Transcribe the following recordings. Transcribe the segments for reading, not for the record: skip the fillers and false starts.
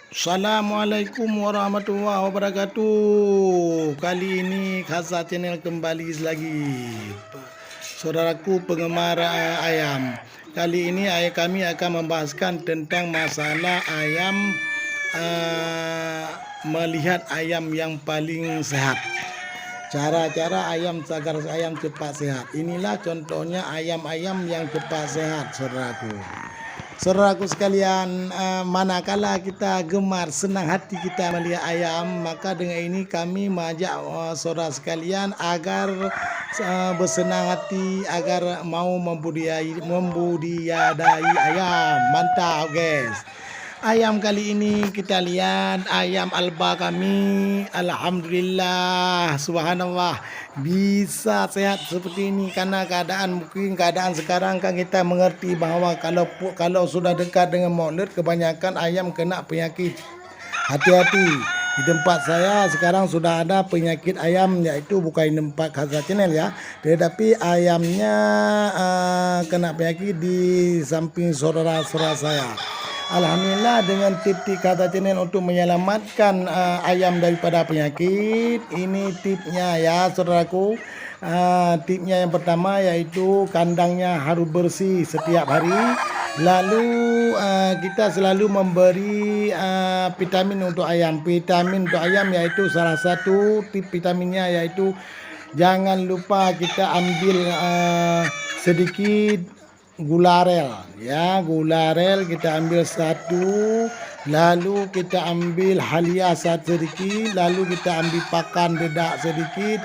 Assalamualaikum warahmatullahi wabarakatuh. Kali ini Khaza Channel kembali lagi. Saudaraku penggemar ayam. Kali ini kami akan membahaskan tentang masalah ayam, melihat ayam yang paling sehat. Cara-cara ayam agar ayam cepat sehat. Inilah contohnya ayam-ayam yang cepat sehat, saudaraku. Saudaraku sekalian, manakala kita gemar, senang hati kita melihat ayam, maka dengan ini kami mengajak saudara sekalian agar bersenang hati, agar mau membudidayai ayam. Mantap guys. Ayam kali ini kita lihat ayam alba kami, alhamdulillah, subhanallah, bisa sehat seperti ini karena mungkin keadaan sekarang kan kita mengerti bahawa kalau sudah dekat dengan Maulid kebanyakan ayam kena penyakit. Hati-hati. Di tempat saya sekarang sudah ada penyakit ayam, yaitu bukan tempat Khaza Channel ya, tetapi ayamnya kena penyakit di samping saudara-saudara saya. Alhamdulillah dengan tip-tip Khaza Channel untuk menyelamatkan ayam daripada penyakit. Ini tipnya ya saudaraku. Tipnya yang pertama yaitu kandangnya harus bersih setiap hari. Lalu kita selalu memberi vitamin untuk ayam. Vitamin untuk ayam yaitu salah satu tip vitaminnya yaitu jangan lupa kita ambil sedikit gula aren ya, gula aren kita ambil satu, lalu kita ambil halia sedikit, lalu kita ambil pakan dedak sedikit,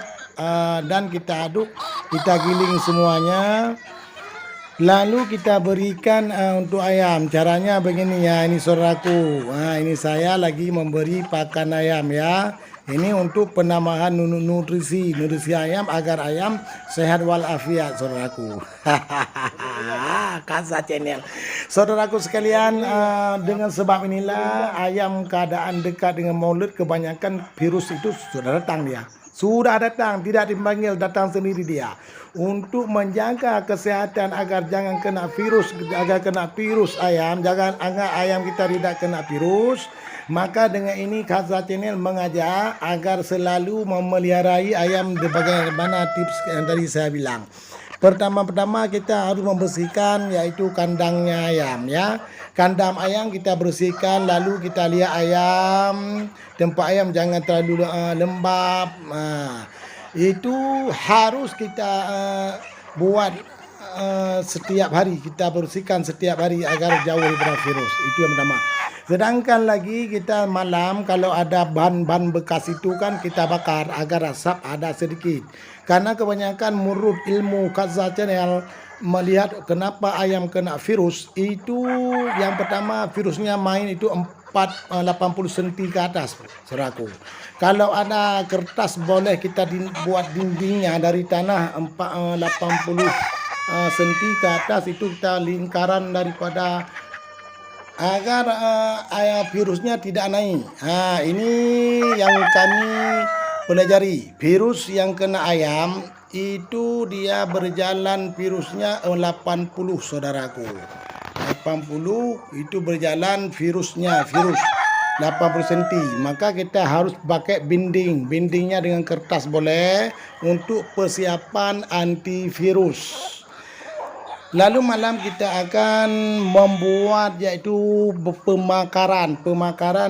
dan kita aduk, kita giling semuanya, lalu kita berikan untuk ayam. Caranya begini ya, ini saudaraku, ini saya lagi memberi pakan ayam ya. Ini untuk penambahan nutrisi ayam agar ayam sehat walafiat, saudaraku. Khaza Channel. Saudaraku sekalian, dengan sebab inilah ayam keadaan dekat dengan Maulid kebanyakan virus itu sudah datang dia. Sudah datang, tidak dipanggil, datang sendiri dia. Untuk menjaga kesehatan agar jangan kena virus, ayam, jangan agar ayam kita tidak kena virus. Maka dengan ini Khaza Channel mengajak agar selalu memeliharai ayam bagaimana tips yang tadi saya bilang. Pertama-tama kita harus membersihkan yaitu kandangnya ayam ya. Kandang ayam kita bersihkan, lalu kita lihat ayam, tempat ayam jangan terlalu lembab. Itu harus kita buat setiap hari, kita bersihkan setiap hari agar jauh daripada virus. Itu yang pertama. Sedangkan lagi kita malam kalau ada ban bekas itu kan kita bakar agar asap ada sedikit. Karena kebanyakan menurut ilmu Khaza Channel melihat kenapa ayam kena virus itu, yang pertama virusnya main itu 80 cm ke atas, saudaraku. Kalau ada kertas boleh kita buat dindingnya dari tanah 80 cm ke atas, itu kita lingkaran daripada agar virusnya tidak naik. Ini yang kami pelajari. Virus yang kena ayam itu dia berjalan virusnya 80, saudaraku. 80 itu berjalan virus 80 cm. Maka kita harus pakai bindingnya dengan kertas boleh untuk persiapan antivirus. Lalu malam kita akan membuat yaitu pemakaran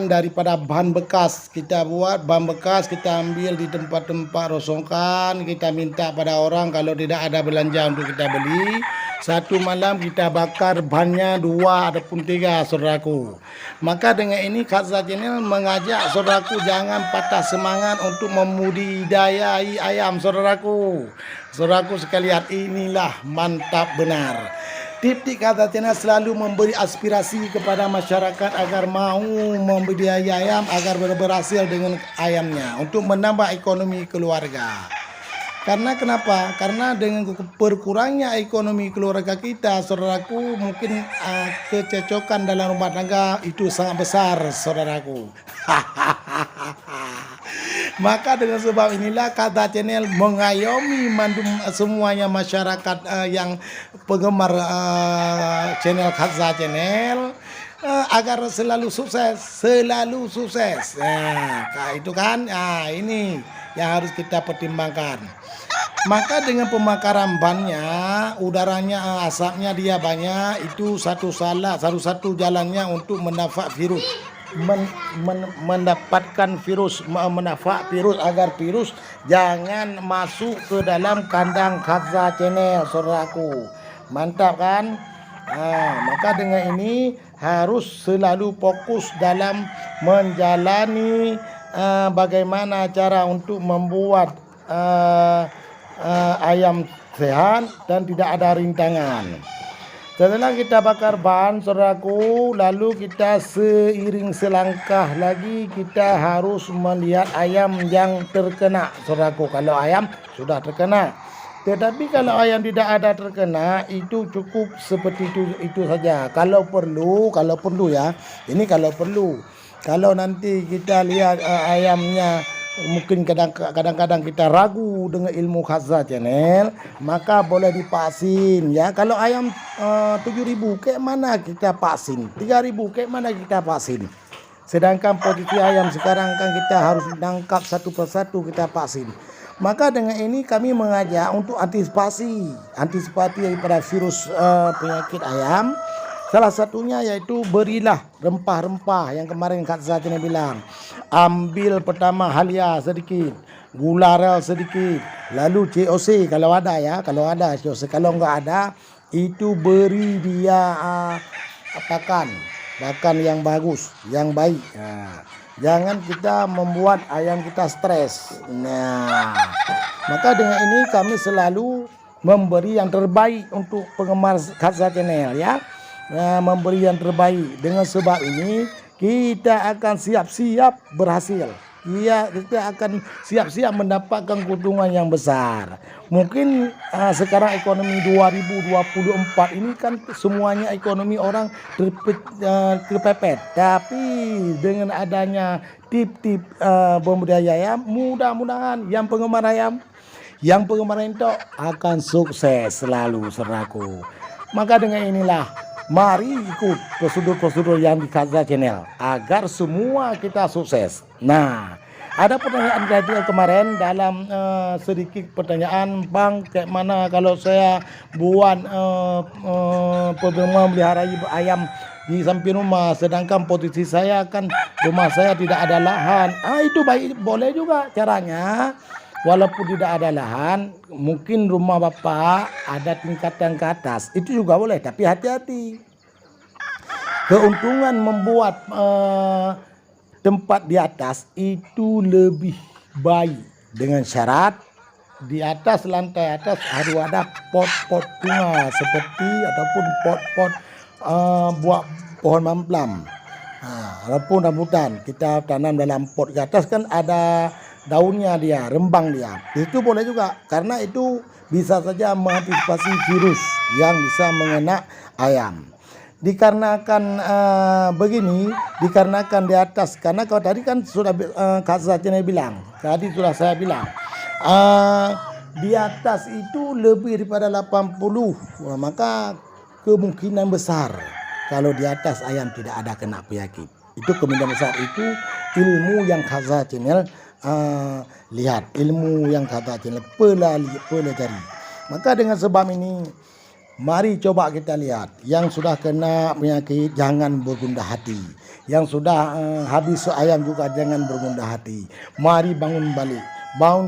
daripada bahan bekas. Kita buat bahan bekas, kita ambil di tempat-tempat rosongkan, kita minta pada orang kalau tidak ada belanja untuk kita beli. Satu malam kita bakar bahannya 2 ataupun 3, saudaraku. Maka dengan ini Khaza Channel mengajak saudaraku jangan patah semangat untuk membudidayai ayam, saudaraku. Saudaraku sekalian, inilah mantap benar. Tip-tip Khaza Channel selalu memberi aspirasi kepada masyarakat agar mau membudidayai ayam agar berhasil dengan ayamnya untuk menambah ekonomi keluarga. Karena kenapa? Karena dengan berkurangnya ekonomi keluarga kita, saudaraku, mungkin kececokan dalam rumah tangga itu sangat besar, saudaraku. Maka dengan sebab inilah Khaza Channel mengayomi semuanya masyarakat yang penggemar channel Khaza Channel agar selalu sukses, selalu sukses. Itu kan, ini yang harus kita pertimbangkan. Maka dengan pemakaran bannya, udaranya, asapnya dia banyak, itu satu jalannya untuk mendapatkan virus, menafak virus agar virus jangan masuk ke dalam kandang Khazza Channel, saudaraku. Mantap kan? Maka dengan ini harus selalu fokus dalam menjalani bagaimana cara untuk membuat ayam sehat dan tidak ada rintangan. Setelah kita bakar ban, saudaraku, lalu kita seiring selangkah lagi kita harus melihat ayam yang terkena, saudaraku. Kalau ayam sudah terkena, tetapi kalau ayam tidak ada terkena, itu cukup seperti itu saja. Kalau perlu ya, ini kalau perlu. Kalau nanti kita lihat ayamnya, mungkin kadang-kadang kita ragu dengan ilmu Khazza Channel, maka boleh dipaksin ya. Kalau ayam 7.000 kayak mana kita paksin, 3.000 kayak mana kita paksin. Sedangkan posisi ayam sekarang kan kita harus menangkap satu persatu kita paksin. Maka dengan ini kami mengajak untuk antisipasi daripada virus penyakit ayam. Salah satunya yaitu berilah rempah-rempah yang kemarin Khazza Channel bilang. Ambil pertama halia sedikit, gula rel sedikit, lalu COC kalau ada ya, COC. Kalau enggak ada, itu beri dia pakan yang bagus, yang baik. Jangan kita membuat ayam kita stres. Maka dengan ini kami selalu memberi yang terbaik untuk penggemar Khazza Channel ya. Memberi yang terbaik. Dengan sebab ini kita akan siap-siap berhasil. Kita akan siap-siap mendapatkan keuntungan yang besar. Mungkin sekarang ekonomi 2024 ini kan semuanya ekonomi orang terpepet. Tapi dengan adanya tip-tip pembudidaya ayam, mudah-mudahan yang penggemar ayam itu akan sukses selalu, saudaraku. Maka dengan inilah, mari ikut prosedur-prosedur yang di Khazza Channel agar semua kita sukses. Nah, ada pertanyaan dari kemarin dalam sedikit pertanyaan, Bang, kayak mana kalau saya buat memelihara ayam di samping rumah, sedangkan posisi saya kan rumah saya tidak ada lahan. Itu baik, boleh juga caranya. Walaupun tidak ada lahan, mungkin rumah Bapak ada tingkatan ke atas, itu juga boleh, tapi hati-hati. Keuntungan membuat tempat di atas itu lebih baik dengan syarat di atas, lantai atas harus ada pot-pot bunga seperti ataupun pot-pot buah pohon mamplam. Ataupun rambutan kita tanam dalam pot di atas kan ada daunnya dia, rembang dia. Itu boleh juga karena itu bisa saja mengantisipasi virus yang bisa mengena ayam. Dikarenakan dikarenakan di atas, karena kalau tadi kan sudah Khazza Channel bilang, tadi sudah saya bilang di atas itu lebih daripada 80, maka kemungkinan besar kalau di atas ayam tidak ada kena penyakit. Itu kemungkinan besar, itu ilmu yang Khazza Channel lihat, ilmu yang Khazza Channel pelajari. Maka dengan sebab ini, mari coba kita lihat. Yang sudah kena penyakit jangan bergundah hati. Yang sudah habis ayam juga jangan bergundah hati. Mari bangun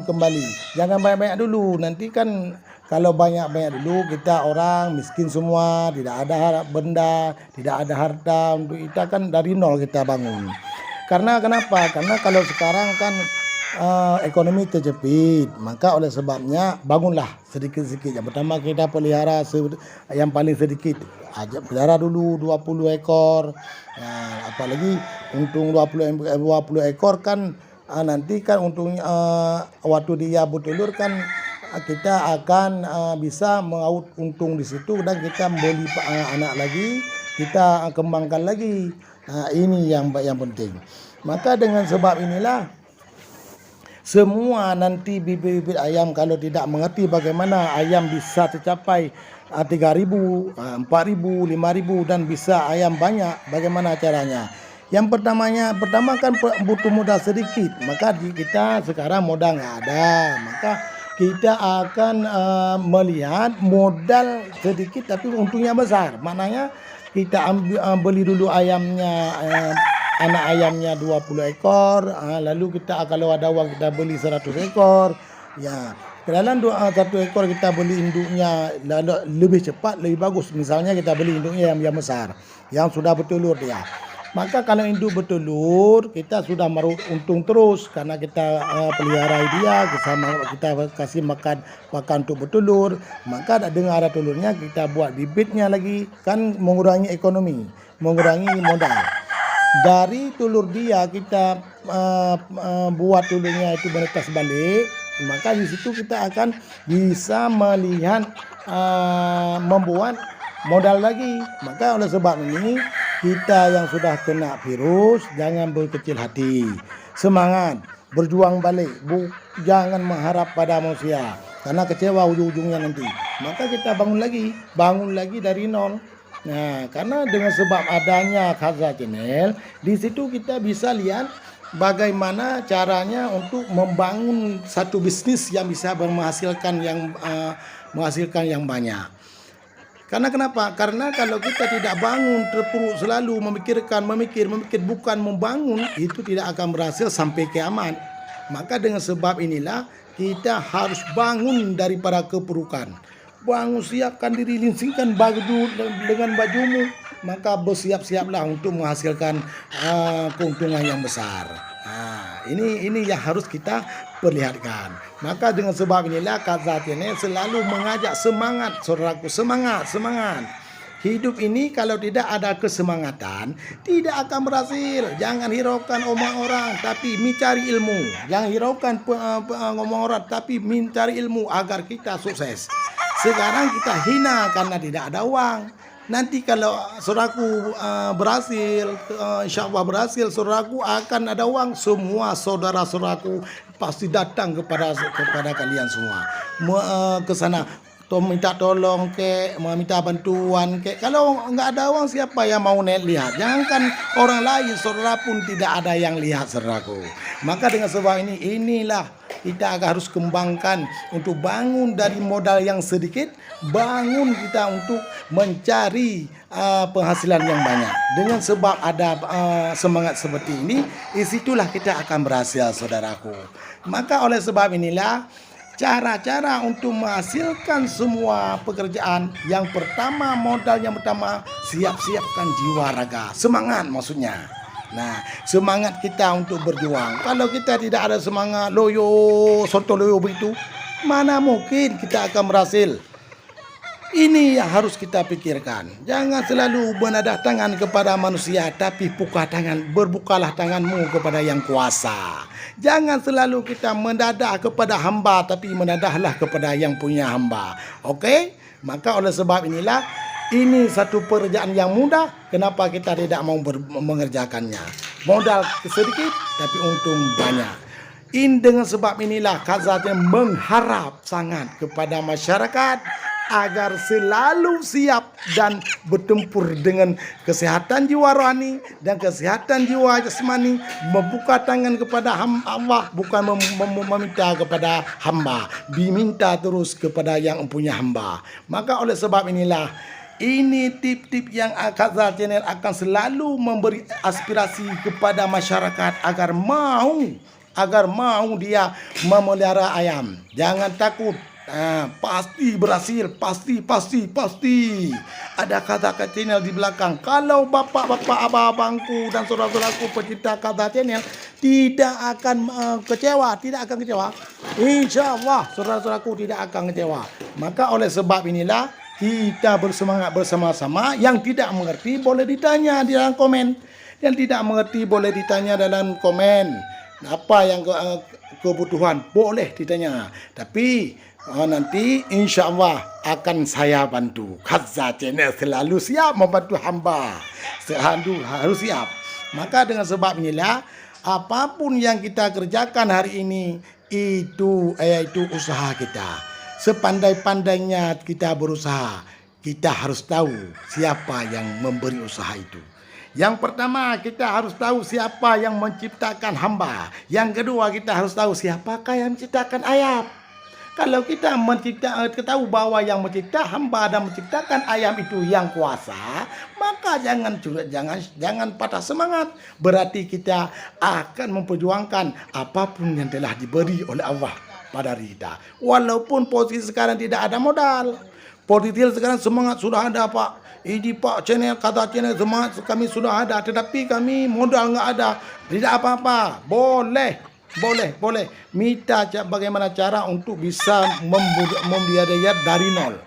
kembali. Jangan banyak-banyak dulu. Nanti kan kalau banyak-banyak dulu kita orang miskin semua, tidak ada benda, tidak ada harta untuk kita, kan dari nol kita bangun. Karena kenapa? Karena kalau sekarang kan ekonomi terjepit, maka oleh sebabnya bangunlah sedikit-sedikit. Yang pertama kita pelihara yang paling sedikit, pelihara dulu 20 ekor. Apalagi untung 20 ekor kan nanti kan untungnya waktu dia bertelur kan kita akan bisa mengaut untung di situ, dan kita beli anak lagi, kita kembangkan lagi. Ini yang penting. Maka dengan sebab inilah Semua nanti bibit-bibit ayam kalau tidak mengerti bagaimana ayam bisa tercapai 3.000, 4.000, 5.000 dan bisa ayam banyak, bagaimana caranya? Yang pertama kan butuh modal sedikit, maka kita sekarang modal nggak ada, maka kita akan melihat modal sedikit tapi untungnya besar. Maknanya kita beli dulu ayamnya, anak ayamnya 20 ekor, lalu kita kalau ada uang kita beli 100 ekor. Ya, dalam 1 ekor kita beli induknya lalu lebih cepat, lebih bagus. Misalnya kita beli induknya yang besar, yang sudah bertelur dia. Maka kalau induk bertelur, kita sudah untung terus karena kita pelihara dia, kita kasih makan untuk bertelur. Maka dengan ada telurnya kita buat bibitnya lagi, kan mengurangi ekonomi, mengurangi modal. Dari telur dia kita buat telurnya itu menetas balik, maka di situ kita akan bisa melihat membuat modal lagi. Maka oleh sebab ini kita yang sudah kena virus jangan berkecil hati, semangat berjuang balik, jangan mengharap pada manusia karena kecewa ujung-ujungnya nanti. Maka kita bangun lagi dari nol. Nah, karena dengan sebab adanya Khazza Channel, di situ kita bisa lihat bagaimana caranya untuk membangun satu bisnis yang bisa menghasilkan yang banyak. Karena kenapa? Karena kalau kita tidak bangun, terpuruk selalu memikir bukan membangun, itu tidak akan berhasil sampai kiamat. Maka dengan sebab inilah kita harus bangun daripada kepurukan. Bangun, siapkan diri, linsingkan baju dengan bajumu, maka bersiap-siaplah untuk menghasilkan keuntungan yang besar. Ini yang harus kita perlihatkan. Maka dengan sebab inilah Khazza Channel selalu mengajak semangat, saudaraku, semangat. Hidup ini kalau tidak ada kesemangatan tidak akan berhasil. Jangan hiraukan omong orang, tapi mencari ilmu. Jangan hiraukan ngomong orang, tapi mencari ilmu agar kita sukses. Sekarang kita hina karena tidak ada uang. Nanti kalau saudaraku berhasil, insya Allah berhasil, saudaraku akan ada uang. Semua saudara-saudaraku pasti datang kepada kalian semua, ke sana, minta tolong minta bantuan Kalau nggak ada uang, siapa yang mau lihat? Jangankan orang lain, saudara pun tidak ada yang lihat, saudaraku. Maka dengan sebab inilah kita harus kembangkan untuk bangun dari modal yang sedikit, bangun kita untuk mencari penghasilan yang banyak. Dengan sebab ada semangat seperti ini, disitulah kita akan berhasil, saudaraku. Maka oleh sebab inilah cara-cara untuk menghasilkan semua pekerjaan. Yang pertama, modal yang pertama, siapkan jiwa raga, semangat maksudnya. Nah, semangat kita untuk berjuang. Kalau kita tidak ada semangat, sontoloyo begitu, mana mungkin kita akan berhasil. Ini yang harus kita pikirkan. Jangan selalu menadah tangan kepada manusia, tapi berbukalah tanganmu kepada yang kuasa. Jangan selalu kita mendadah kepada hamba, tapi menadahlah kepada yang punya hamba. Oke? Maka oleh sebab inilah, ini satu pekerjaan yang mudah. Kenapa kita tidak mau mengerjakannya? Modal sedikit tapi untung banyak. Dengan sebab inilah Khazza mengharap sangat kepada masyarakat agar selalu siap dan bertempur dengan kesehatan jiwa rohani dan kesehatan jiwa jasmani, membuka tangan kepada Allah, bukan meminta kepada hamba, diminta terus kepada yang punya hamba. Maka oleh sebab inilah, ini tip-tip yang Khazza Channel akan selalu memberi aspirasi kepada masyarakat agar mau dia memelihara ayam. Jangan takut. Pasti berhasil, pasti. Ada Khazza Channel di belakang. Kalau bapak-bapak, abang-abangku dan saudara-saudaraku pecinta Khazza Channel tidak akan kecewa. Insya Allah saudara-saudaraku tidak akan kecewa. Maka oleh sebab inilah kita bersemangat bersama-sama. Yang tidak mengerti boleh ditanya di dalam komen. Yang tidak mengerti boleh ditanya dalam komen. Apa yang kebutuhan boleh ditanya. Tapi nanti insya Allah akan saya bantu. Khazza Channel selalu siap membantu hamba. Harus siap. Maka dengan sebab inilah, apapun yang kita kerjakan hari ini, itu yaitu usaha kita. Sepandai-pandainya kita berusaha, kita harus tahu siapa yang memberi usaha itu. Yang pertama, kita harus tahu siapa yang menciptakan hamba. Yang kedua, kita harus tahu siapakah yang menciptakan ayam. Kalau kita tahu bahwa yang mencipta hamba dan menciptakan ayam itu yang kuasa, maka jangan patah semangat. Berarti kita akan memperjuangkan apapun yang telah diberi oleh Allah pada diri kita. Walaupun posisi sekarang tidak ada modal. Posisi sekarang semangat sudah ada, Pak. Ini Pak channel, kata channel semangat kami sudah ada, tetapi kami modal nggak ada. Tidak apa-apa, boleh minta bagaimana cara untuk bisa membiayai dari nol.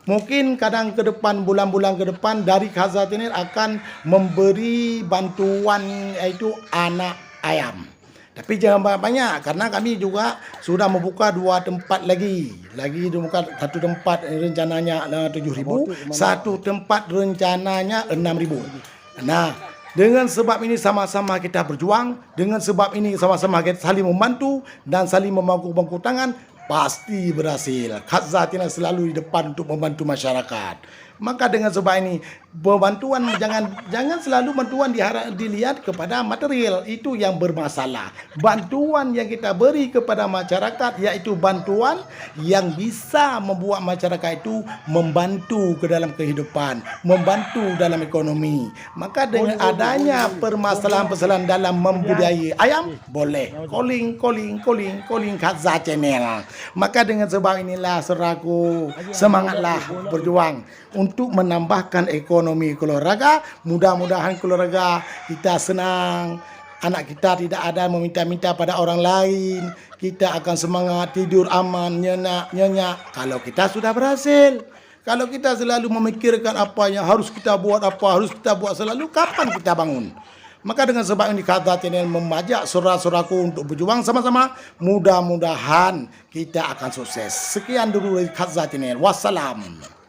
Mungkin kadang ke depan, bulan-bulan ke depan, dari Khazanah akan memberi bantuan yaitu anak ayam. Tapi jangan banyak-banyak, karena kami juga sudah membuka 2 tempat lagi membuka 1 tempat rencananya 7.000, 1 tempat rencananya 6.000. Nah, dengan sebab ini sama-sama kita berjuang, dengan sebab ini sama-sama kita saling membantu dan saling memangku tangan, pasti berhasil. Khazanah selalu di depan untuk membantu masyarakat. Maka dengan sebab ini bantuan jangan selalu bantuan dilihat kepada material, itu yang bermasalah. Bantuan yang kita beri kepada masyarakat yaitu bantuan yang bisa membuat masyarakat itu membantu ke dalam kehidupan, membantu dalam ekonomi. Maka dengan adanya permasalahan dalam membudayai ayam, boleh calling Khazanah channel. Maka dengan sebab inilah saudaraku, semangatlah berjuang untuk menambahkan ekonomi keluarga. Mudah-mudahan keluarga kita senang, anak kita tidak ada meminta-minta pada orang lain, kita akan semangat, tidur aman, nyenyak. Kalau kita sudah berhasil. Kalau kita selalu memikirkan apa yang harus kita buat, selalu, kapan kita bangun? Maka dengan sebab ini Khazanah mengajak saudara-saudaraku untuk berjuang sama-sama. Mudah-mudahan kita akan sukses. Sekian dulu dari Khazanah. Wassalam.